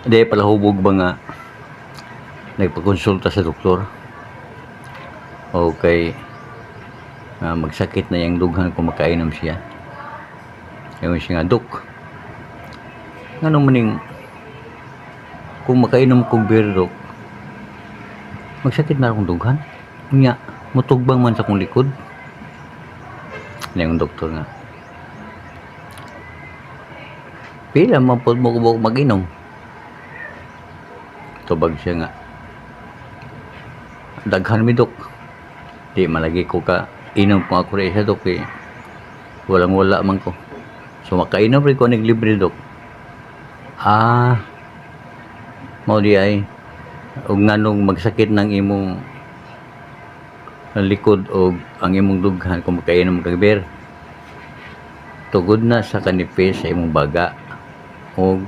Hindi pala hubog ba nga nagpakonsulta sa doktor. Okay. Magsakit na yung dughan kung makainom siya. Ngayon siya nga, Dok, ano maning kung makainom kong beer, Dok, magsakit na akong dughan. Nga, mutugbang man sa kong likod. Yung doktor nga, pila mapod mo ko mag-inom. Tubag siya nga, daghan mi, Dok. Di malagi ko ka inom ko ako rin siya, Dok. Walang wala man ko. So makainom rin ko naglibre, Dok. Mao di ay ug nganong magsakit ng imong likod o ang imong dughan kung makainom kag beer. Tugod na sa kanipis sa imong baga o